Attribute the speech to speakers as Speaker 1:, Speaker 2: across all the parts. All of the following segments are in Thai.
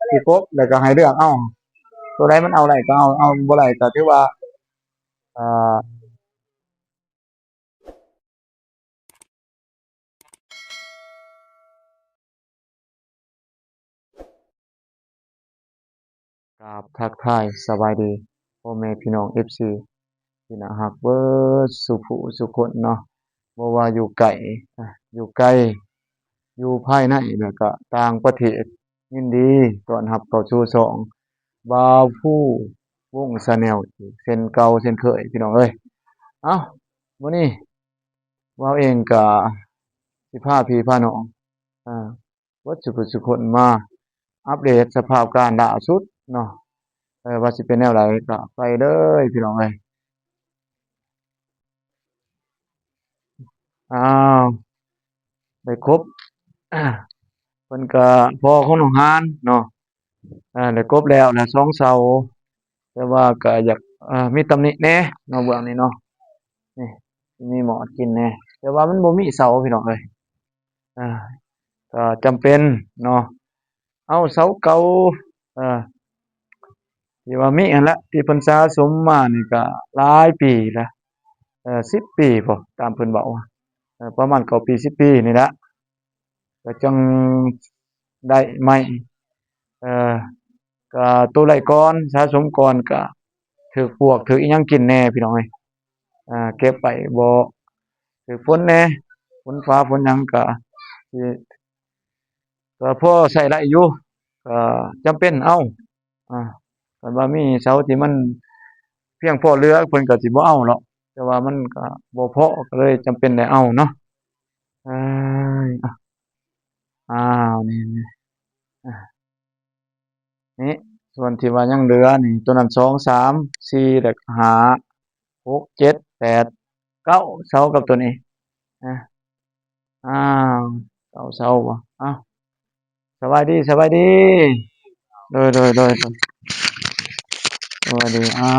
Speaker 1: ที่ครบแล้วก็ให้เลือกเอาตัวใดมันเอาได้ก็เอาบ่ได้ก็ถือว่าอ่ากับทักทายสบายดีพ่อแม่พี่น้อง FC ที่น่ารักเบิดสุผู้สุคนเนาะบ่ว่าอยู่ไกลอยู่ไกลอยู่ภายในแล้วก็ต่างประเทศยินดีต้อนรับเข้าสู่ช่องบ่าวผู้วง Channel อีกเช่นเก่าเช่นเคยพี่น้องเอ้ยเอ้ามื้อนี้ว่าวเองก็สิพาพี่พาน้องอ่าเบิดสุผู้สุคนมาอัปเดตสภาพการณ์ล่าสุดเนาะว่าสิเป็นแนวใดก็ไปเลยพี่น้องเอ้ยอ้าวได้ครบ เพิ่นก็พ่อของน้องหานเนาะได้ครบแล้วนะ2เสาแต่ว่าก็อยากมีตำหนิแหน่เนาะเบื้องนี้เนาะนี่มีหมอดกินแหน่แต่ว่ามันบ่มีเสาพี่น้องเอ้ยอาก็จำเป็นเนาะเอาเสาเก่าเอ่อที่ว่ามีหั้นแหละที่เพิ่นสะสมมานี่ก็หลายปีแล้ว10ปีพุตามเพิ่นเว้าประมาณ9ปี10ปีนี่แหละก็จังได้ไม้เอ่อก็ตัวไรก่อนสะสมก่อนก็ถูกปลวกถูกอิหยังกินแหน่พี่น้องเอ้ยเก็บไปบ่ถูกฝนแหน่ฝนฟ้าฝนหยังก็สิก็พอใช้ได้อยู่ก็จำเป็นเอาอาคันว่ามีเสาที่มันเพียงพอเหลือเพิ่นก็สิบ่เอาหรอกแต่ว่ามันก็บ่พอก็เลยจำเป็นได้เอาเนาะเอ๊ยอ้าวนี่ๆอานี่ส่วนที่ว่ายังเหลือนี่ตัวนั้น2 3 4แล้วก็5 6 7 8 9เสากับตัวนี้อาอ้าว9เสาบ่อ้าวสบายดีสบายดีโดยๆๆสวัสดีอา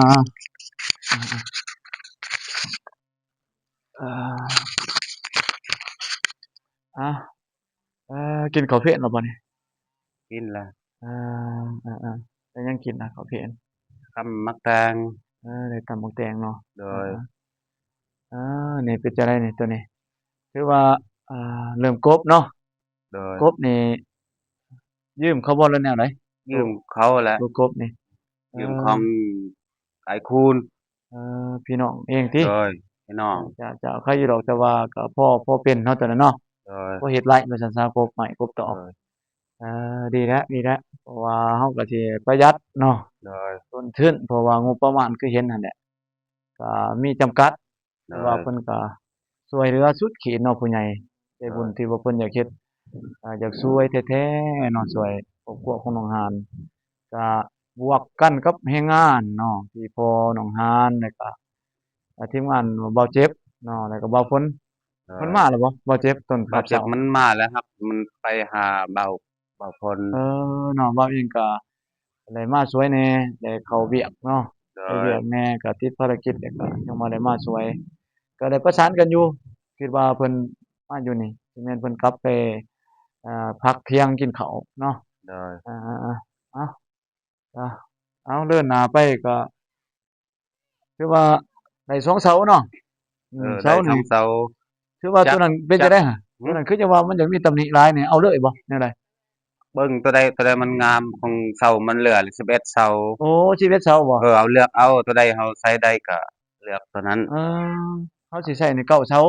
Speaker 1: อากินข้าวเพลนแล้วบ่นี่
Speaker 2: กินล่ะ
Speaker 1: อาอาๆแล้วยังกินนะข้าวเพลน
Speaker 2: คำมักแตง
Speaker 1: ได้ตำบักแตงเนาะ
Speaker 2: โด
Speaker 1: อา
Speaker 2: ย
Speaker 1: ๆนี่เป็นจั่งใดนี่ตัวนี้ถือว่าเริ่มกบเนาะ
Speaker 2: โดย
Speaker 1: กบนี่ยืมเขาบ่หรือแนวใดตัว
Speaker 2: ยืมเขาแหละ
Speaker 1: ตัวกบนี่เออ
Speaker 2: ยืมของไอ้คูณ
Speaker 1: พี่น้องเองติ
Speaker 2: โดยพี่น้อง
Speaker 1: จะใครอยู่ดอกแต่ว่าก็พอเป็นเนาะตอนนั้นเนาะ
Speaker 2: โดย
Speaker 1: พอเฮ็ดไร่ว่าซั่นซะกบไม้กบตอก
Speaker 2: โดย
Speaker 1: ดีแล้วเพราะว่าเราก็สิประหยัดเนาะ
Speaker 2: โดย
Speaker 1: ต้นทุนเพราะว่างบประมาณคือเห็นนั่นแหละก็มีจำกัด
Speaker 2: โด
Speaker 1: แต่ว่า
Speaker 2: ย
Speaker 1: เพิ่นก็ช่วยเหลือสุดขีดเนาะผู้ใหญ่ใจ
Speaker 2: โดย
Speaker 1: บุญที่ว่าเพิ่นอยากเฮ็ดอยากช่วยแท้ๆเนาะช่วยครอบครัวของน้องหานก็บวกกันกับแรงงานเนาะที่พอน้องหานแล้วก็ทีมงานเบาเจ็บเนาะแล้วก็เบาฝน
Speaker 2: โด
Speaker 1: เพิ่น
Speaker 2: ย
Speaker 1: มาแล้วบ่เบาเจ็บต้นขับเสา
Speaker 2: บาดเจ็บมันมาแล้วครับมันไปหาเบาพล
Speaker 1: เนาะเว้าเองก็ได้มาช่วยแหน่ได้เข้าเวียกเนาะ
Speaker 2: โด
Speaker 1: ไป
Speaker 2: ย
Speaker 1: เวียกแหน่ก็ติดภารกิจแล้วก็ยังบ่ได้มาช่วยก็ได้ประสานกันอยู่คิดว่าเพิ่นมาอยู่นี่สิแม่นเพิ่นกลับไปพักเที่ยงกินข้าวเนาะ
Speaker 2: โดย
Speaker 1: อาๆๆอ้าวก็เอาเดินหน้าไปก็ถือว่าได้2เสาเนาะเสา
Speaker 2: ได้
Speaker 1: นี่
Speaker 2: 2เสา
Speaker 1: ถือว่า
Speaker 2: จัก
Speaker 1: ตัวนั้นเป็น
Speaker 2: จัก
Speaker 1: จั่งใดหั้น
Speaker 2: หึ
Speaker 1: ตัวนั้นคือจังว่ามันอยากมีตำหนิหลายนี่เอาเลยบ่แนวใด
Speaker 2: เบิ่งตัวใดมันงามของเสามันเหลือ11เสา
Speaker 1: โอ้11เสาบ่
Speaker 2: เอาเลือกเอาตัวใดเราใช้ได้ก็เลือกตัวนั้น
Speaker 1: เอเขาสิใช้นี่9เสา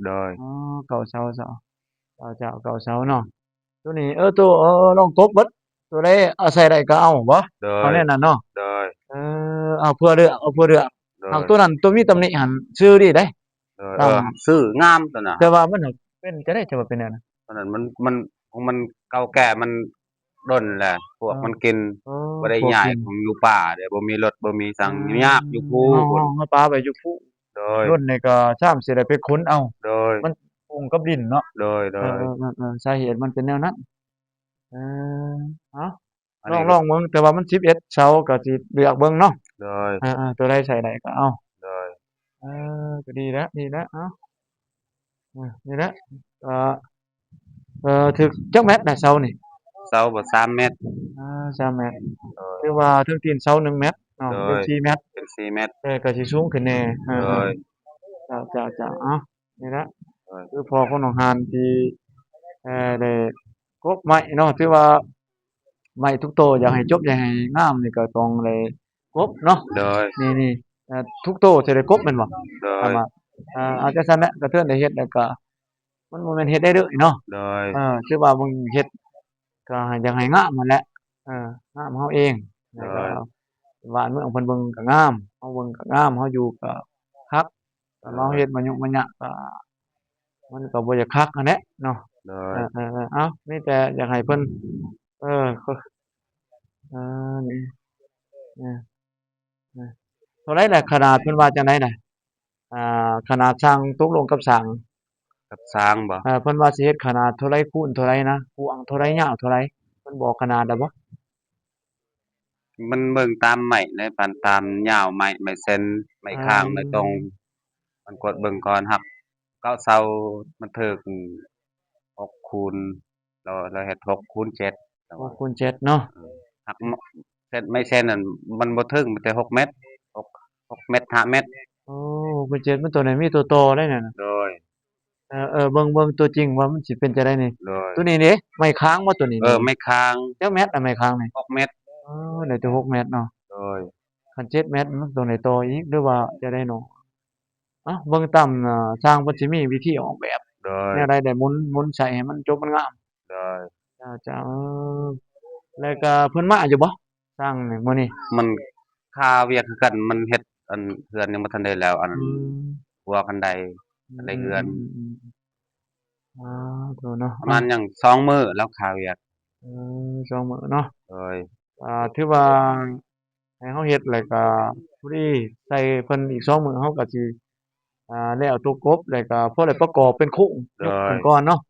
Speaker 2: โดย
Speaker 1: อ๋อเก่าเซาเซาเก่าเจ้าเก่าเซาเนาะตัวนี้ตัวลองกบเบิดตัวใดเอาใส่ได้ก็เอาบ่
Speaker 2: โด
Speaker 1: เอา
Speaker 2: ย
Speaker 1: แนวนั้นเนาะ
Speaker 2: โดย
Speaker 1: เอาเพื่อเลือกเอาเพื่อเลือก
Speaker 2: โดย
Speaker 1: หากตัวนั้นตัวมีตำหนิหันชื่อดีเด้ตาม
Speaker 2: ซื้องามตัวน่ะครับ
Speaker 1: แต่ว่ามันน่ะเป็นจะได้จะว่าเป็นแนวนั้น
Speaker 2: ตอนนั้นมันของมันเก่าแก่มันด้นแหละพว
Speaker 1: เออ
Speaker 2: กมันกิน
Speaker 1: เออ
Speaker 2: บ่ได้ย้าย
Speaker 1: พวกกิน
Speaker 2: ของอยู่ป่าเด้บ่มีรถบ่มี
Speaker 1: เอ
Speaker 2: สั่งยากอยู่ภูพุ่น
Speaker 1: เฮาปาไปอยู่พุ
Speaker 2: โดย
Speaker 1: รุ่นนี่ก็ซ้ำสิได้ไปค้นเอา
Speaker 2: โดย
Speaker 1: มันปงกับดินเนาะ
Speaker 2: โดย
Speaker 1: สาเหตุมันเป็นแนวนั้นเออเอา ลอง
Speaker 2: อันนี้ก็
Speaker 1: เบิ่งแต่ว่ามัน11เสาก็สิเลือกเบิ่งเนาะ
Speaker 2: โดย
Speaker 1: ตัวใดใช้ได้ก็เอา
Speaker 2: โดย
Speaker 1: เอก็ดีแล้วเอ้านี่แหละเอ่อถึกจักแมตรน่ะเสานี่
Speaker 2: เสาบ่3เมตร
Speaker 1: 3เมตร
Speaker 2: โดย
Speaker 1: คือว่าเทิงตีนเสา1เมตรเนาะ
Speaker 2: โด
Speaker 1: เป็น
Speaker 2: ย
Speaker 1: 4เมตร
Speaker 2: เป็น4เมตร
Speaker 1: แต่ก็สิสูงขึ้นแหน่
Speaker 2: โด
Speaker 1: อา
Speaker 2: ย
Speaker 1: ๆจ้ะๆๆอ้าวนี่แหละ
Speaker 2: โดย
Speaker 1: คือพ่อของน้องหานที่ได้กกไม้เนาะถือว่าไม้ทุกต้นอยากให้จบอยากให้งามนี่ก็ต้องได้กบเนาะ
Speaker 2: โดย
Speaker 1: นี่ๆทุกต้นสิได้กบแม่นบ่
Speaker 2: โดย
Speaker 1: ตามว่าเอาจังซั่นแหละกระเทินได้เฮ็ดแล้วก็มันบ่แม่นเฮ็ดได้เด้อเนาะ
Speaker 2: โดย
Speaker 1: คือว่าเบิ่งเฮ็ดก็ให้อยากให้งามนั่นแหละงามเราเอง
Speaker 2: โด
Speaker 1: แล้วก็
Speaker 2: ย
Speaker 1: บ้านเมืองเพิ่นเบิ่งก็งามเราเบิ่งก็งามเราอยู่ก็คักถ้าเราเฮ็ดมายุกมายะก็มันก็บ่อยากคักหั้นแหละเนาะ
Speaker 2: โด
Speaker 1: เอ
Speaker 2: ย
Speaker 1: อๆๆอ้าวมีแต่อยากให้เพิ่นเออคเอนี่เออๆเท่าไรล่ะขนาดเพิ่นว่าจั่งใดน่ะขนาดช่างตกลงกับช่าง
Speaker 2: กับสร้างบ่
Speaker 1: เพิ่นว่าสิเฮ็ดขนาดเท่าไรคูณเท่าไรนะกว้างเท่าไรยาวเท่าไรเพิ่นบอกขนาดแล้วบ่
Speaker 2: มันเบิ่งตามไม้ในพันตามยาวไม้เส้นไม้
Speaker 1: เ
Speaker 2: ข้างไม้ตรง
Speaker 1: ออ
Speaker 2: มันกดเบิ่งก่อนครับเก้าเสามันถึก6คูณเราเฮ็ด6คูณ7แต่ว่า
Speaker 1: 6คูณ7เนาะ
Speaker 2: หักมเส้นไม่เส้นนั่นมันบ่ถึงมีแต่6เมตร6เมตร5เมตร
Speaker 1: โอ้6คูณ7มันตัวไหนมีตัวโตได้นั่นน่ะ
Speaker 2: โดย
Speaker 1: เบิ่งตัวจริงว่ามันสิเป็นจั่งใดนี่
Speaker 2: โดย
Speaker 1: ตัวนี้เด้ไม้ค้างบ่ตัวนี้นี่
Speaker 2: ไม้ค้าง
Speaker 1: จักเมตรอะไม้ค้างนี่
Speaker 2: 6เมตร
Speaker 1: ได้แต่6เมตรเนาะ
Speaker 2: โดย
Speaker 1: คัน7เมตรมันต้องได้ต่ออีกหรือว่าจั่งใดเนาะเบิ่งตามช่างเพิ่นสิมีวิธีออกแบบ
Speaker 2: โดย
Speaker 1: แนวใดได้หมุนใส่ให้มันจบมันงาม
Speaker 2: โดย
Speaker 1: จ้ะแล้วก็เพิ่นมาอยู่บ่ช่างนี่มื้อนี้
Speaker 2: มันค่าเวียกคือกันมันเฮ็ดอันเรือนยังบ่ทันได้แล้วอัน
Speaker 1: อืม
Speaker 2: หัวคันได
Speaker 1: อื
Speaker 2: คันไดเรือน
Speaker 1: มๆๆอ๋อโถ่เนาะ
Speaker 2: ประมาณหยัง2มื้อแล้วค่าเวียก
Speaker 1: 2มื้อเนาะ
Speaker 2: โดย
Speaker 1: ถือว่าให้เฮาเฮ็ดแล้วก็พอดีใส่เพิ่นอีก2มื้อเฮาก็สิแล้วตัวกบแล้วก็พอได้ประกอบเป็นโครง
Speaker 2: โด
Speaker 1: ยกขึ้
Speaker 2: ย
Speaker 1: นก่อนเนาะ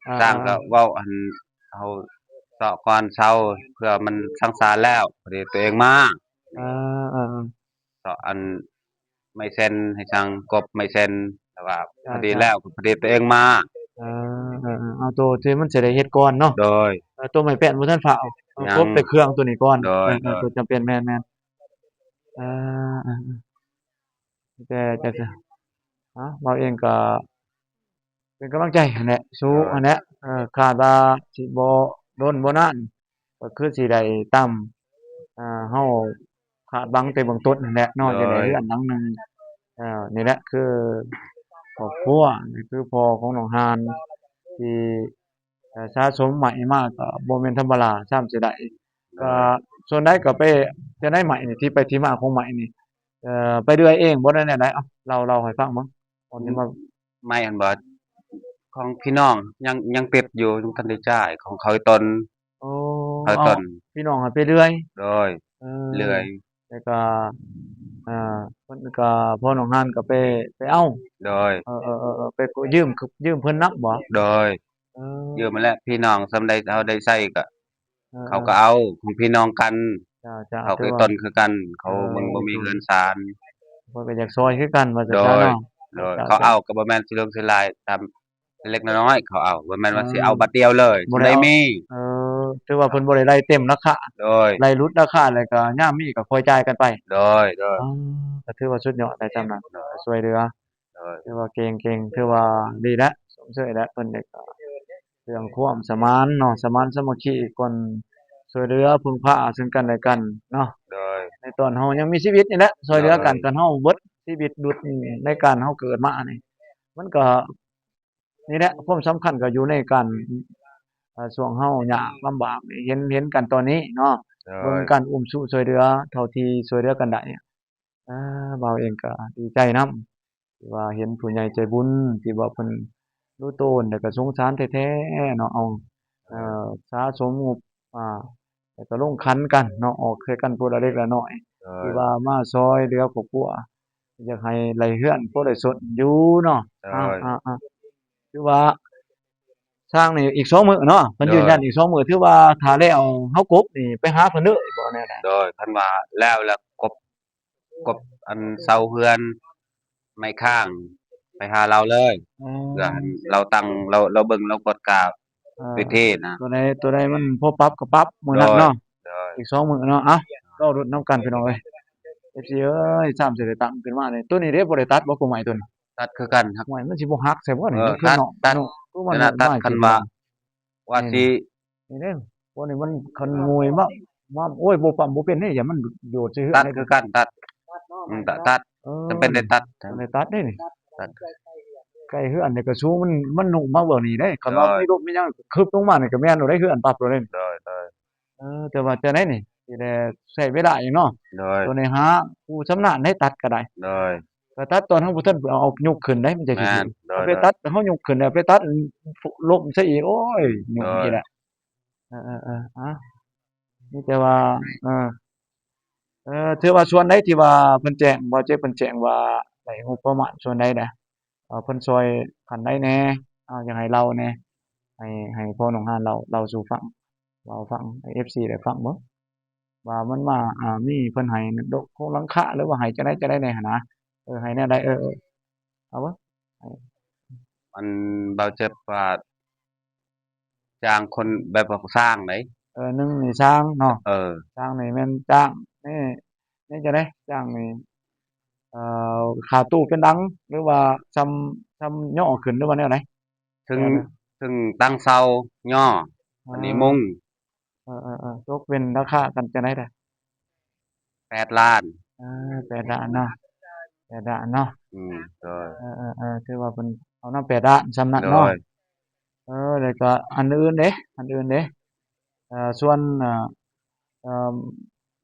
Speaker 1: อ
Speaker 2: สร้าง
Speaker 1: า
Speaker 2: ก็
Speaker 1: ๆ
Speaker 2: เว้าอันเฮาเซาะก่อนเช้าเพื่อมันสังสารแล้วพอดีตัวเองมา
Speaker 1: อาๆๆ
Speaker 2: เซาะอันไม้เส้นให้ช่างกบไม้เส้นแต่ว่าพอดี
Speaker 1: จ้ะ
Speaker 2: แล้วพอดีตัวเองมา
Speaker 1: ๆเอาตัวที่มันสิได้เฮ็ดก่อนเนาะ
Speaker 2: โดย
Speaker 1: ตัวไม้แป้นบ่ทันฟ้าวเอา
Speaker 2: ยัง
Speaker 1: กบแต่เครื่องตัวนี้ก่อน
Speaker 2: โดยโดย
Speaker 1: ตัวจำเป็นแม่นๆแต่จะเราเองก็เป็นกำลังใจให้แหละสู้
Speaker 2: โดย
Speaker 1: หั้นแหละคาดว่าสิบ่โดนบ่นานก็คือสิได้ตามเฮาคาดหวังแต่เบื้องต้นนั่นแหละ
Speaker 2: โด
Speaker 1: เนาะจะได้
Speaker 2: ย
Speaker 1: เรือนหลังหนึ่งนี่แหละคือครอบครัวนี่คือพ่อของน้องฮานที่สะสมไหมมาก็บ่แม่นธรรมดาซ้ำสิได้ก็
Speaker 2: โดย
Speaker 1: ส่วนใดก็ไปจะได้ไหมนี่ที่ไปที่มาของไหมนี่ไปเรื่อยเองบ่ได้แนวใดเอ้าเล่าให้ฟังเบิ่งก่อนสิมา
Speaker 2: ไม้อันบ่ของพี่น้องยังติดอยู่ยังทันได้จ่ายของเขาอีกตน
Speaker 1: โอ้
Speaker 2: เขาอีก
Speaker 1: อ้าว
Speaker 2: ตน
Speaker 1: พี่น้องให้ไปเรื่อย
Speaker 2: โดย
Speaker 1: เอ
Speaker 2: เลื่อย
Speaker 1: แล้วก็เพิ่นก็พ่อน้องฮานก็ไปเอา
Speaker 2: โดย
Speaker 1: ไปกู้ยืมเพิ่นนำบ่
Speaker 2: โดย
Speaker 1: เอ
Speaker 2: ยืมมาแล้วพี่น้องส่ำใดเขาได้ใช้ก็
Speaker 1: เอ
Speaker 2: เขาก็
Speaker 1: อ
Speaker 2: เอาของพี่น้องกัน
Speaker 1: จ้ะ
Speaker 2: เขา
Speaker 1: ๆถือว่า
Speaker 2: ก็ต้นคือกันเขามันบ่มี
Speaker 1: โอเค
Speaker 2: เรือนศาล
Speaker 1: เพิ่นก็อยากซอยคือกันว่า
Speaker 2: โด
Speaker 1: ซั่นซะ
Speaker 2: ย
Speaker 1: เนาะ
Speaker 2: โดยเขา
Speaker 1: จ้ะ
Speaker 2: เอาก็บ่แม่นสิเรื่องสิหลายตามเล็กๆน้อยๆเขาเอาบ่แม่น
Speaker 1: เอ
Speaker 2: ว่าสิ
Speaker 1: อ
Speaker 2: เอาบัดเดียวเลย
Speaker 1: บ่ได้เอา
Speaker 2: ส่ำใดมี
Speaker 1: เอถือว่าเพิ่นบ่ได้ไล่เต็มราคา
Speaker 2: โดย
Speaker 1: ไล่หลุดราคาแล้วก็ยามมีก็ค่อยจ่ายกันไป
Speaker 2: โดยโดย
Speaker 1: อ๋อก็ถือว่าสุดยอดได้ส่ำนั้น
Speaker 2: โดย
Speaker 1: ช่วยเหลือ
Speaker 2: โดย
Speaker 1: ถือว่าเก่งๆถือว่าดีแล้วสมเชยแล้วเพิ่นนี่ก็ เรื่องความสมานเนาะสมานสามัคคีคนช่วยเหลือพึ่งพาซึ่งกันและกันเนาะ
Speaker 2: โดย
Speaker 1: ในตอนเฮายังมีชีวิตนี่แหละช่วย
Speaker 2: โด
Speaker 1: เหลือกัน
Speaker 2: ย
Speaker 1: ตอนเฮาเบิดชีวิตดุดในการเฮาเกิดมานี่มันก็นี่แหละความสำคัญก็อยู่ในการช่วงเฮายากลำบากนี่เห็นกันตอนนี้เนาะ
Speaker 2: โด
Speaker 1: เบิ่ง
Speaker 2: ย
Speaker 1: การอุ้มสู้ช่วยเหลือเท่าที่ช่วยเหลือกันได้บ่าวเองก็ดีใจนำที่ว่าเห็นผู้ใหญ่ใจบุญที่ว่าเพิ่นรู้โตนแล้วก็สงสารแท้ๆเนาะเอา สะสมงบแล้วก็ลงขันกันเนาะออกช่วยกันผู้ละเล็กละน้อย
Speaker 2: โดย
Speaker 1: ที่ว่ามาซอยเหลือครอบครัวอยากให้ไหลเรือนพอได้สดอยู่เนาะ
Speaker 2: โด
Speaker 1: อา
Speaker 2: ย
Speaker 1: ๆคือว่าสร้างนี่อีก2มื้อเนาะเพิ่น
Speaker 2: โด
Speaker 1: ยืนยัน
Speaker 2: ย
Speaker 1: อีก2มื้อถือว่าถ้าแล้วเฮากบนี่ไปหาเพิ่นเลยบ่แนวใด
Speaker 2: โดยคันว่าแล้วกบอันเสาเรือนไม้ข้างไปหาเราเลย
Speaker 1: อ๋อ
Speaker 2: เพื่อให้เราตั้งเราเบิ่งเรากดกราบ วิธีนะ
Speaker 1: ตัวใดมันพอปรับก็ปรับมื้อ
Speaker 2: โด
Speaker 1: นั้น
Speaker 2: ย
Speaker 1: เนาะ
Speaker 2: โดย
Speaker 1: อีก2มื้อเนาะเอ้ารอรุ้นนํกันพี่น้องเอ้ย FC เอ้ยซ้ำสิได้ตังค์ขึ้นมานี่ตัวนี้เด้บ่ได้ตัดบ่กูหมายตัวนี้
Speaker 2: ตัดคือกันครับ
Speaker 1: หมายมันสิบ่หักใส่บ่นี่
Speaker 2: เออ
Speaker 1: มันคือเนาะ
Speaker 2: ตัด
Speaker 1: เนาะคือมัน
Speaker 2: นั่นน่ะตัด
Speaker 1: ไม้
Speaker 2: คัน
Speaker 1: กิ
Speaker 2: ว่า
Speaker 1: เนาะ
Speaker 2: ว่าสิ
Speaker 1: นี่เด้บ่นี่มันคันงวยมาโอ้ยบ่ปั๊มบ่เป็นเด้อย่ามันโยดใส่เฮือ
Speaker 2: ตัด
Speaker 1: น
Speaker 2: คือกันตัดตัด
Speaker 1: เออ
Speaker 2: จำเป็นได้ตัด
Speaker 1: ได้ตัดเด้นี่
Speaker 2: ตัด
Speaker 1: ใกล้เฮือนนี่ก็สูงมันนุ่มมาเบิ่งนี่เด้คันว่า
Speaker 2: โดย
Speaker 1: มีรถมีหยังคึบลงมานี่ก็แม่นโดดได้เฮือนปรับโดดได้
Speaker 2: โดย
Speaker 1: แต่ว่าจังได๋นี่สิได้ใช้เวลาอีกเนาะ
Speaker 2: โดย
Speaker 1: ตัวนี้หาผู้ชำนาญให้ตัดก็ได้
Speaker 2: โดย
Speaker 1: ก็ตัดตอนเฮาบ่ทันเอายกขึ้นได้มันจะสิ
Speaker 2: แม่
Speaker 1: สิ
Speaker 2: นโด
Speaker 1: เอา
Speaker 2: ย
Speaker 1: ไปตัดเฮายกขึ้นแล้วไปตัดลบซะอีกโอ้ยยุ่ง
Speaker 2: โดย
Speaker 1: อีกแหละเออๆมีแต่ว่าถือว่าส่วนใดที่ว่าเพิ่นแจ้งบ่เจ็บเพิ่นแจ้งว่าได้งบประมาณส่วนใดน่ะเพิ่นช่วยคันใดแหน่อยากให้เราแหน่ให้พ่อน้องหานเราสู่ฟังเว้าฟังให้ FC ได้ฟังเบิ่งว่ามันมามีเพิ่นให้ดอกโครงหลังคาหรือว่าให้จังได๋แหน่หั้นนะให้แนวใดเอาเบิ่ง
Speaker 2: มันเบาเจ็บว่าจ้างคนแบบว่าสร้างไหน
Speaker 1: หนึ่งนี่ช้างเนาะ
Speaker 2: เออ
Speaker 1: ช้างนี่แม่นจ้างนี่จะได้จ้างนี่ค่าตู้เป็นดังหรือว่าซำย่อขึ้นหรือว่าแนวใด
Speaker 2: ถึงถึงตั้งเสาย่ออันนี้มุง
Speaker 1: ตกเป็นราคากันจังได๋ล่ะ
Speaker 2: 8 ล้าน
Speaker 1: 8ล้านเนาะ8ล้านเนาะ
Speaker 2: โดย
Speaker 1: ถือว่าเพิ่นเอานำ8ล้านซำนั้น
Speaker 2: โด
Speaker 1: เนาะ
Speaker 2: ย
Speaker 1: แล้วก็อันอื่นเด้ส่วน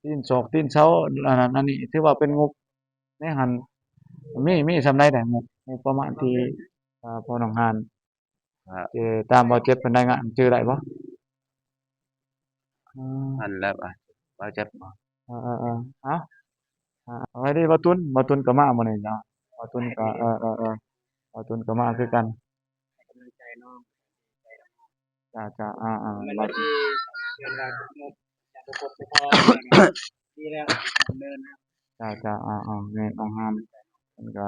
Speaker 1: ตีนศอกตีนเสาอันนี้ถือว่าเป็นงบในหันมีส่ำใดงบประมาณที่พ่อน้องหาน
Speaker 2: ครับ
Speaker 1: ตามบ่เจ็บเพิ่นได้งานชื่อได้บ่อืม
Speaker 2: นั่นแหละเบาเจ็บ
Speaker 1: เออๆเอาเอาไว้ดีบ่ตุนก็มามื้อนี้เนาะบ่ตุนก็บ่ตุนก็มาคือกันจ้าๆบ่ตุนจ้าๆแม่น้องหานเพิ่นก็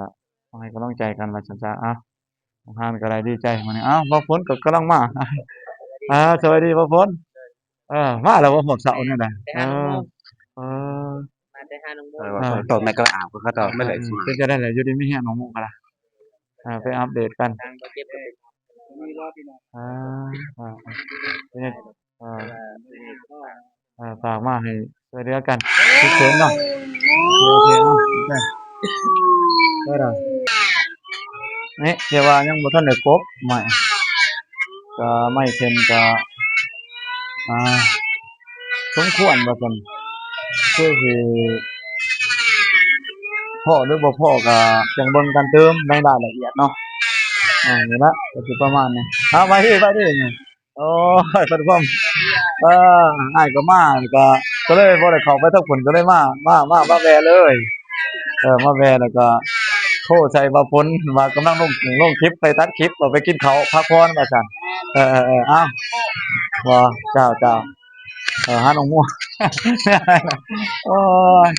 Speaker 1: มาให้กำลังใจกันว่าซั่นซะน้องหานก็ได้ดีใจมื้อนี้บ่ฝนก็กำลังมาสวัสดีบ่ฝนมาแล้วบ่พวกเสาเนี่ยน่ะเออ
Speaker 3: มาแต่หาน้องโม
Speaker 2: ต่อไม่ก็อาบก็ต่อไม่ไหลส
Speaker 1: เป็นจะได้แหละอยู่ดีมีแฮงน้องหมู่ก็ล่ะไปอัปเดตกัน
Speaker 3: ทางบ่เจ็บก็เป็นมีรอบพี่น้อง
Speaker 1: เป็นไงฝากมาให้ช่วยเหลือกันทุกคนเนาะโอเคเนาะได้แล้วนี่เดี๋ยวว่ายังบ่ทันได้ครบไม่ก็ไม่เพิ่นก็สมควรว่าซั่นคือสิพอหรือบ่พอก็จังเบิ่งกันเติมในรายละเอียดเนาะนี่ละก็สิประมาณนี้ไปดินี่โอ้ยเพิ่นพร้อมอ้ายก็มาก็เลยบ่ได้เข้าไปทางพุ่นก็เลยมาแวะเลยมาแวะแล้วก็โทรใส่ว่าฝนว่ากำลังลงคลิปไปตัดคลิปว่าไปกินข้าวพักผ่อนว่าซั่นอ้าวบ่เจ้าหาน้องมั่ว โอ้ย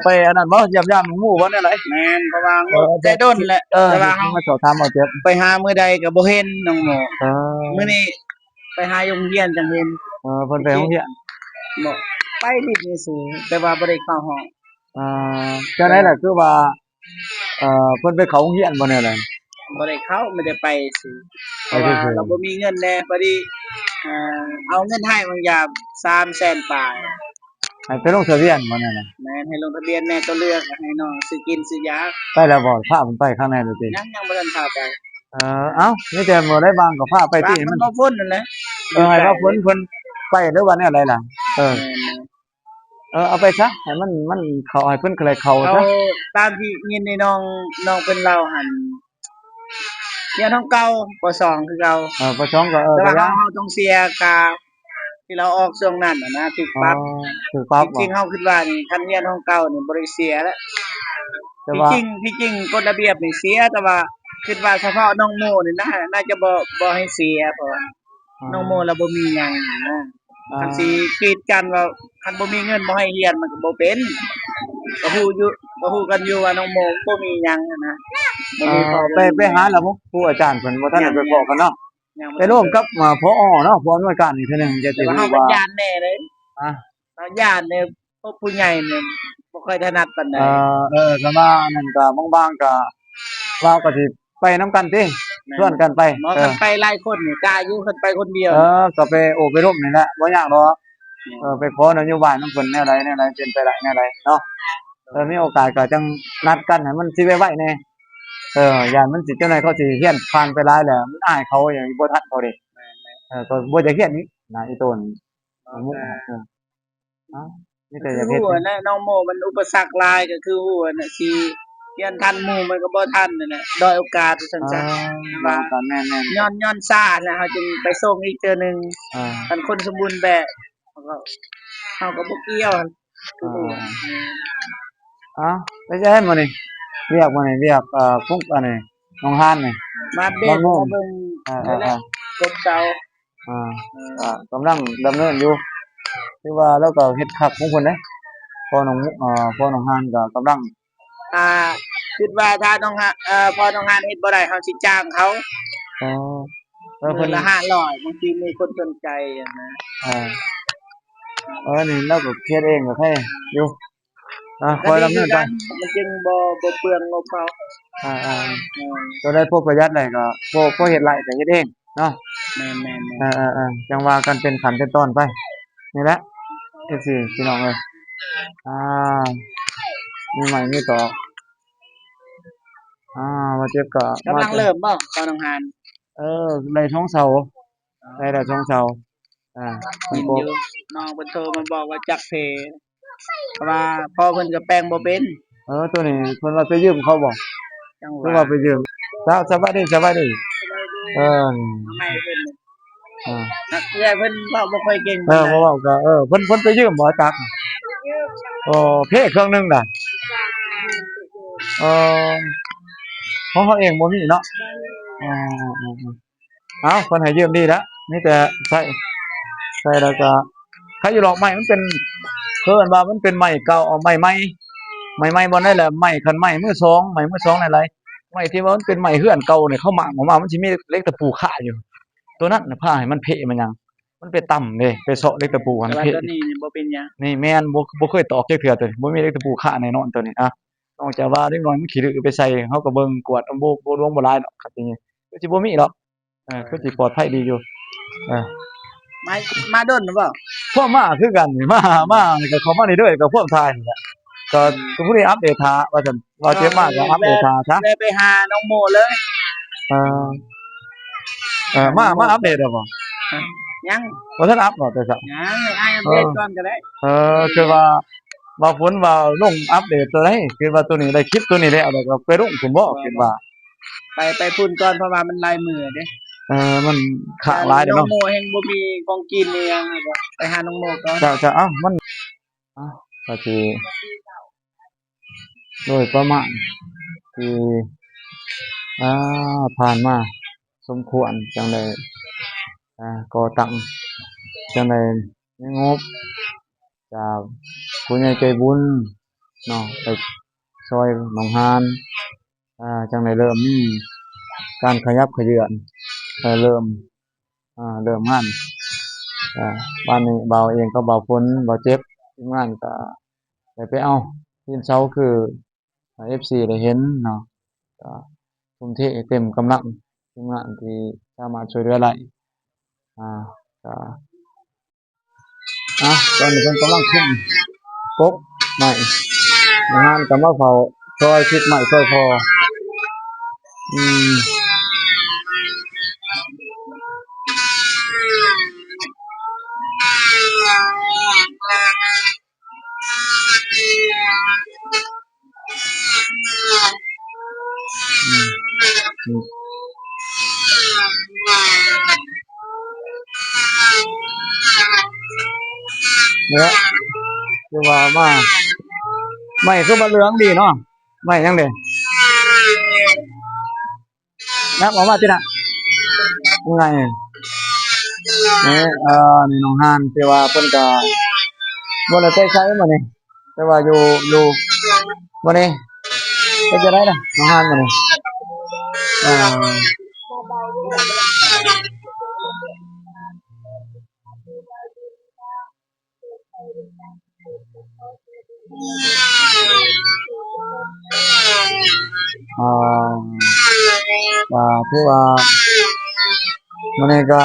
Speaker 1: ไปอันนั้นบ่เยี่ยมยามหมู่บ่แนวไหน
Speaker 3: แม่นเพราะว่าแต่ด้นแหละ แต่ว่าเฮา
Speaker 1: มาสอบถามเอาเจ็บ
Speaker 3: ไปหามื้อใดก็บ่เห็นน้องโม
Speaker 1: เออ
Speaker 3: มื้อนี้ไปหาโรงเรียนจังเห็น
Speaker 1: เพิ่นไปโรงเรียน
Speaker 3: บ่ไปนิดนี่สูแต่ว่าบ่ได้เข้าห้อง
Speaker 1: จังได๋ล่ะคือว่าเพิ่นไปเข้าโรงเรียนบ่แนวใด
Speaker 3: บ่ได้เข้าไม่ได้ไปสูเพ
Speaker 1: ไป
Speaker 3: ราะว่า
Speaker 1: ซื่อๆ
Speaker 3: เราบ่มีเงินแน่พอดีเอาเงินให้บางอย่าง300,000ปลาย
Speaker 1: ให้ไปลงทะเบียนบ่แนวใด
Speaker 3: แม่นให้ลงทะเบียนแม่ก็เลือกให้น้องซื้อกินซื้อยา
Speaker 1: ไปแล้วบ่พาเพิ่นไปข้างในเลยติ
Speaker 3: ยังบ่ทันพาไป
Speaker 1: เอ้ามีแต่มื้อใดบางก็พาไปติ
Speaker 3: มั
Speaker 1: มัน น
Speaker 3: บ่พ้นนั่นแหละ
Speaker 1: ให้ว่าเพิ่นไปหรือว่าแนวใดล่ะ
Speaker 3: แม่น
Speaker 1: เอาไปซะให้มันเข้าให้เพิ่นเลยเข้า
Speaker 3: เขา
Speaker 1: ซะ
Speaker 3: ตามที่ยินในน้องเป็นเราหันเรียนห้องเก่าปสองคือเรา
Speaker 1: ประชองก็
Speaker 3: แต่
Speaker 1: ก็
Speaker 3: ว่า
Speaker 1: ยัง
Speaker 3: เราต้องเสียกาที่เราออกช่วงนั้นนะถูกปรับ
Speaker 1: ถูกปรับ
Speaker 3: จริงๆเฮาคิดว่านี่คันเรียนห้องเก่านี่บ่ได้เสียแล้ว
Speaker 1: แต่ว่า
Speaker 3: ที่จริงกฎระเบียบนี่เสียแต่ว่าคิดว่าเฉพาะน้องโมนี่น่าจะบ่ให้เสียเพราะว่าน้องโมเราบ่มีหยังนะคันสิกีดกันว่าคันบ่มีเงินบ่ให้เรียนมันก็บ่เป็นก็ฮู้กันอยู่ว่าน้องโมบ่มีหยังนะบ่มีพ่อบ่มี
Speaker 1: ไปหาแล้วบ่ครูอาจารย์เพิ่นบ่ทันได้ไปบอกกันเนาะ
Speaker 3: ยัง
Speaker 1: ไปร่วมกับผอเนาะผู้อำนวยการอีกเทื่อหนึงจะ
Speaker 3: แต่
Speaker 1: สิ
Speaker 3: ว่า
Speaker 1: รู้
Speaker 3: เฮาเป็น
Speaker 1: ว่า
Speaker 3: ญาติแน่เลย
Speaker 1: อะ
Speaker 3: เฮาญาติเนี่ยพวกผู้ใหญ่เนี่ยบ่ค่อยถนัดปานใด
Speaker 1: ก็ว่านั่นก็บางๆก็เราก็สิไปนำกันติชวนกันไป
Speaker 3: หมอคันไปหลายคนนี่กล้าอยู่คันไปคนเดียว
Speaker 1: ก็ไปโอบไปร่มนี่แหละบ่ยากดอกไปขอนโยบายนำเพิ่นแนวใดเป็นไปได้แนวใดเนาะมีโอกาสก็จังนัดกันให้มันสิไวๆแน่ย่านมันสิจังได๋เขาสิเฮียนผ่านไปหลายแล้วมันอายเขาอย่างบ่ทันเขาเด้ก็บ่อยากเฮียนนี้นะอีต้นมุกเอ้ามีแต่อยาก
Speaker 3: คื
Speaker 1: เฮ็
Speaker 3: อ
Speaker 1: ด
Speaker 3: หัวนะน้องโมมันอุปสรรคหลายก็คือหัวน่ะสิเรียนทันหมู่มันก็บ่ทันนั่นน่ะด้อยโอกาสว่าซั่นซะ
Speaker 1: ว่ากันแม่นๆ
Speaker 3: ย้อนซ่านะเฮาจึงไปส่งอีกเทื่อหนึง
Speaker 1: อ่า
Speaker 3: คันคนสมบูรณ์แบบเฮาก็บ่เกี่ยวคือหัว
Speaker 1: ไปจะให้มื้อนี้เรียกมื้อนี้เรียกฟุกอันนี้น้องฮานนี่
Speaker 3: มาเบส
Speaker 1: น้องโม
Speaker 3: มาเบิ่ง นั่นแหละ กบเซา
Speaker 1: กำลังดำเนินอยู่คือว่าเราก็เฮ็ดคักของเพิ่นเด้พอน้องพอน้องฮานก็กำลัง
Speaker 3: อ่าคิดว่าถ้าน้องฮะพอน้องฮานเฮ็ดบ่ได้เฮาสิจ้างเขา
Speaker 1: อ๋อ
Speaker 3: มื้
Speaker 1: เพิ่
Speaker 3: อน ละ500บางทีมีคนสนใจอะนะ
Speaker 1: นี่เราก็เฮ็ดเองก็แค่อยู่ค
Speaker 3: ก็
Speaker 1: อย
Speaker 3: ดี
Speaker 1: ดำเนิ
Speaker 3: คื
Speaker 1: น
Speaker 3: อ
Speaker 1: ไป
Speaker 3: กันมันจึงบ่เปลืองงบเขา
Speaker 1: อ่า
Speaker 3: เออ
Speaker 1: ตัวได้พวกประหยัดได้ก็พวกเฮ็ดไรก็เฮ็ดเองเนาะ
Speaker 3: แม่นๆ
Speaker 1: จังว่ากันเป็นขั้นเป็นตอนไปนี่แหละจังซี่พี่น้องเอ้ยมีใหม่มีต่อว่าเจ็บก็
Speaker 3: ๆกำลังเริ่มบ่ตอนน้องฮาน
Speaker 1: ได้ท้องเสาได้ท้องเสาเพิ่
Speaker 3: ยิ
Speaker 1: น
Speaker 3: น
Speaker 1: ก็
Speaker 3: อยู่น้องเพิ่นโทรมาบอกว่าจักเพเพราะว่าพ่อเพิ่นก็แปลงบ่เป็น
Speaker 1: ตัวนี้เพิ่นว่าไปยืมเขาบ่
Speaker 3: จัง
Speaker 1: คือ
Speaker 3: ว่า
Speaker 1: ว่าไปยืมสบายดีเออ
Speaker 3: ทำไมเพิ่น
Speaker 1: อ่า
Speaker 3: นักเรียนเพิ่นเว้าบ่ค่อยเก่ง
Speaker 1: บ่เว้าก็เพิ่นไปยืมบ่จักเพเครื่องหนึงน่ะเอ่อของเขาเองบ่มีเนาะอ๋อเพิ่นให้ยืมดีแล้วมีแต่ใช้แล้วก็ใครอยู่หรอกไม้มันเป็นเพิ่นว่ามันเป็นไม้เก่าเอาไม้ใหม่บ่ได้แหละไม้คันไม้มือสองไม้มือสองหลายๆไม้ที่ว่ามันเป็นไม้เฮือนเก่าเนี่ยเขาหมางออกมามันสิมีเหล็กตะปูคาอยู่ตัวนั้นน่ะพาให้มันเพะมันหยังมันไปต่ำเด้ไปเซาะเหล็กตะปูหัน
Speaker 3: แต่ว่า
Speaker 1: เพะ
Speaker 3: ตัวนี้นี่บ่เป็นหยัง
Speaker 1: นี่แม่นบ่เคยตอกจักเทื่อตัวนี้บ่มีเหล็กตะปูคาแน่นอนตัวนี้นอกจากว่าเด็กน้อยมันขี้ดื้อไปใส่เฮาก็เบิ่งกวดบ่รวมบ่หลายดอกครับทีนี้คือสิบ่มีดอกคือสิปลอดภัยดีอยู่เออ
Speaker 3: มาดนหรือเปล่า
Speaker 1: พวกมาคือกันนี่มานี่ก็เข้ามานี่เด้อก็พวกทายนี่แหละก็ผู้นี้อัปเดตหาว่าซั่นว่าเจ็บมากก็อัปเดตหาซะ
Speaker 3: เลยไปหาน้องโมเลย
Speaker 1: เอมาอัปเดตได้บ่
Speaker 3: ยัง
Speaker 1: บ่ทันอัปบ่แต่ซะ
Speaker 3: ยังให้อัปเดตก่อนก็ได้
Speaker 1: คือว่าฝนว่าลงอัปเดตตัวใดคือว่าตัวนี้ได้คลิปตัวนี้แล้วก็ไปลงผมบ่คิดว่า
Speaker 3: ไปพุ่นก่อนเพราะว่ามันลายมือเด้
Speaker 1: มันขาหลายเด้อ
Speaker 3: น้อง
Speaker 1: เนาะ
Speaker 3: โมแห่งบ่มีของกินอีหยังก็ไปหาน้องโมก่อน
Speaker 1: จะมันก็สิโดยประมาณที่ผ่านมาสมควรจังได๋ก่อตั้งจังได๋มีงบจากผู้ใหญ่ใจบุญเนาะไปช่วยหนองหานจังได๋เริ่มมีการขยับเขยื้อนเริ่มงานวันนี้เบาเองก็เบาฝนบ่เจ็บทีมงานก็ได้ไปเอาทีมเช้าคือFC ได้เห็นเนาะก็ทุ่มเทเต็มกำลังทีมงานที่สามารถช่วยเหลือได้ก็ตอนนี้เพิ่นกำลังคุมกบใหม่งานก็มาเฝ้าซอยคิดใหม่ซอยพออืมเนี่ยคือว่ามาไม่คือบ่เหลืองดีเนาะไม่จังได๋นับออกมาติน่ะยังไงนี่นี่น้องฮานที่ว่าเพิ่นก็บ่ได้ไปไสมื้อนี้แต่ว่าอยู่มื้อนี้เป็นจังได๋ล่ะน้องฮานมื้อนี้ อ่าถือว่ามื้อนี้ก็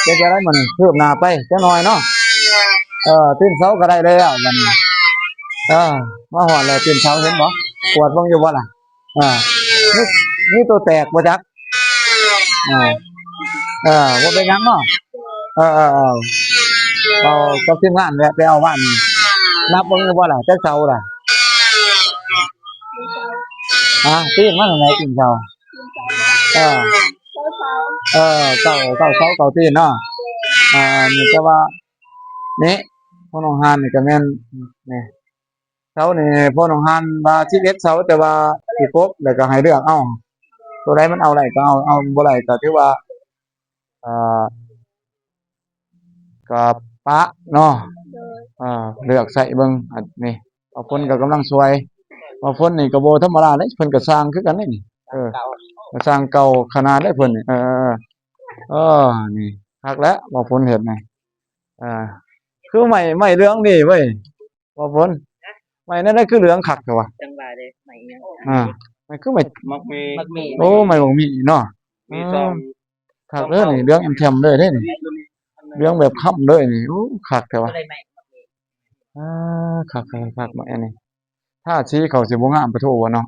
Speaker 1: เฮ็ดจั่งใดมื้อนี้คืบหน้าไปจักหน่อยเนาะตื่นเช้าก็ได้แล้วบัดนี้เออมาฮอดแล้วตื่นเช้าเห็นบ่ปวดเบิ่งอยู่บ่ล่ะอามีมีตัวแตกบ่จักอาบ่เป็นหยังเนาะเออๆๆเอากับทีมงานแวะไปเอาบ้านนี่นับเบิ่งอยู่บ่ล่ะจักเช้าล่ะตื่นมาจั่งใดตื่นเช้าเออเก้าเช้าเก้าตื่นเนาะนี่แต่ว่านี่พ่อน้องฮานนี่ก็แม่นนี่เช้านี่พ่อน้องฮานว่า11เช้าแต่ว่าสิครบแล้วก็ให้เลือกเอาตัวใดมันเอาได้ก็เอาบ่ได้ก็ถือว่าอ่าก็ปะเนาะเลือกใส่เบิ่งอันนี้บางคนก็กำลังสวยบางคนนี่ก็บ่ธรรมดาเด้เพิ่นก็สร้างคือกันเด้นี่ก็สร้างเก่าขนาดได้เพิ่นนี่นี่คักแล้วบ่พ้นเฮ็ดนี่อ่าคือไม้เหลืองนี่เว้ยบ่พ้นไม้นั่นน่ะคือเหลืองคักแท้วะ
Speaker 3: จังหวะเด้ใหม่อิหยัง
Speaker 1: มันคือไม้
Speaker 2: มักมี
Speaker 3: มักมี
Speaker 1: โอ้ไม้บ่มีเนาะ
Speaker 2: มีซอง
Speaker 1: คักเด้อนี่เหลืองแอมๆเลยเด้นี่เหลืองแบบค่ำเลยนี่โอ้คักแท้วะ
Speaker 3: บ่ได้ใหม่
Speaker 1: คักๆๆไม้อันนี้ถ้าสีเขาสิบ่งามปะโถวะเนาะ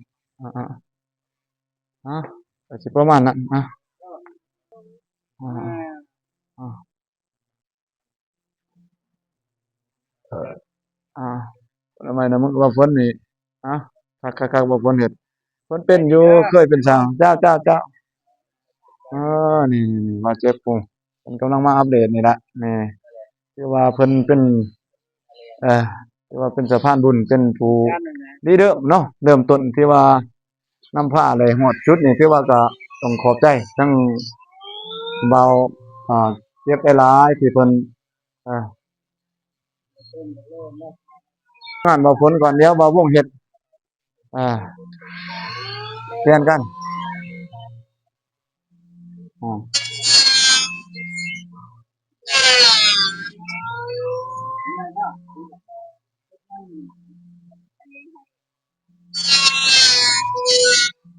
Speaker 1: อาก็สิประมาณนั้นอาๆแล้วไม้น่ะมึงว่าฝนนี่อะคักๆบ่ฝนเฮ็ดฝนเป็นอยู่เคยเป็นช่างเจ้านี่ๆๆว่าเจ็บพุงเพิ่นกำลังมาอัปเดตนี่ล่ะนี่คือว่าเพิ่นเป็นเอ่อถือว่าเป็นสะพานบุญเป็นผู้ริเริ่มเนาะเริ่มต้นที่ว่านำพาได้ฮอดจุดนี้ถือว่าก็ต้องขอบใจทั้งเบาเจ็บหลายๆที่เพิ่นอ่างานบ่ผลก่อนเดี๋ยวบ่วงเฮ็ดอ่าเปลี่ยนกันอ่า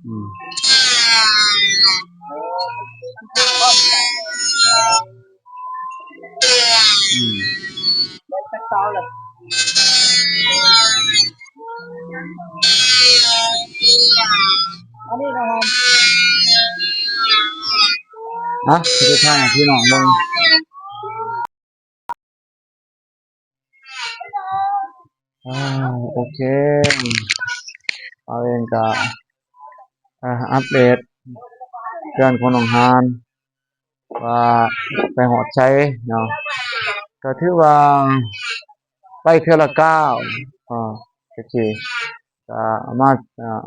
Speaker 1: อืมอืม
Speaker 3: จักเช้าเลยอันนี้ก็หอม
Speaker 1: สิไปถ่ายให้พี่น้องเบิ่งโอเคเอาเองก็อัปเดตเพื่อนคนหนองหานว่าไปฮอดไสเนาะก็ถือว่าไปเทื่อละก้าวจังซี่ก็เอามา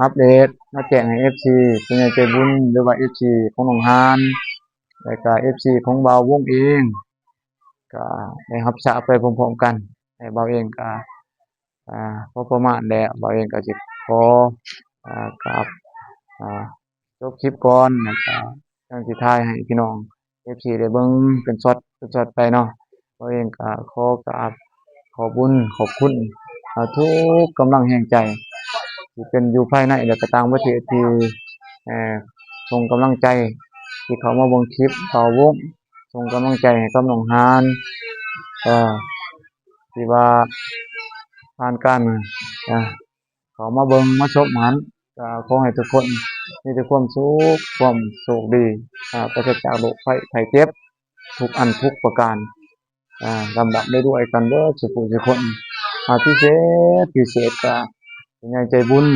Speaker 1: อัปเดตมาแจ้งให้ FC ผู้ใหญ่ใจบุญหรือว่า FC ของหนองหานแล้วก็ FC ของบ่าววงเองก็ได้รับทราบไปพร้อมๆกันแต่บ่าวเองก็พอประมาณแล้วบ่าวเองก็สิขอกราบอ่าจบคลิปก่อนแล้วก็จั่งสิถ่ายให้พี่น้อง FC ได้เบิ่งเป็นช็อตๆไปเนาะบ่าวเองก็ขอกราบขอบคุญขอบคุณทุกกำลังแรงใจที่เป็นอยู่ภายในและก็ต่างประเทศที่เอ่อส่งกำลังใจที่เข้ามาเบิ่งคลิปบ่าววงส่งกำลังใจให้กับน้องหานเอ่อที่ว่าผ่านการเข้ามาเบิ่งมาชมหั้นก็ขอให้ทุกคนมีแต่ความสุขความโชคดีปราศจากโรคภัยเจ็บทุกอันทุกประการลำดับด้วยกันเด้อสุขุทุกคนพิเศษก็ผู้ใหญ่ใจบุญ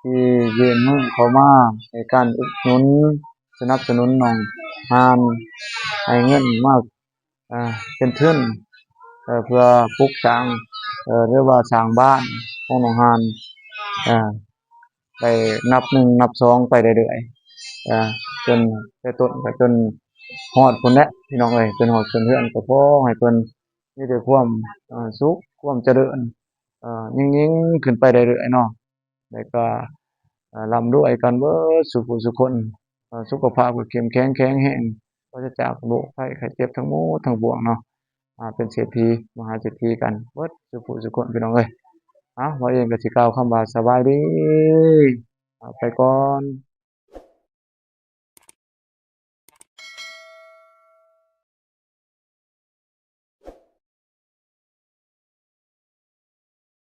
Speaker 1: ที่ยื่นมือเข้ามาในการอุดหนุนสนับสนุนน้องหานให้เงินมาเป็นทุนเพื่อปลูกสร้างหรือว่าสร้างบ้านของน้องหานไปนับ1นับ2ไปเรื่อยๆจนแต่ต้นก็จนฮอดพุ่นแหละพี่น้องเอ้ยจนฮอดจนเฮือนก็ขอให้เพิ่นมีแต่ความสุขความเจริญยิ่งๆขึ้นไปเรื่อยๆเนาะแล้วก็ร่ำรวยกันเบิดสุขสุขคนสุขภาพก็เข้มแข็งแข็งแรงปราศจากโรคภัยไข้เจ็บทั้งหมดทั้งปวงเนาะ เป็นเศรษฐีมหาเศรษฐีกันเบิดสุผู้สุคนพี่น้องเอ้ยว่าเองก็สิกล่าวคำว่าสบายดีไปก่อน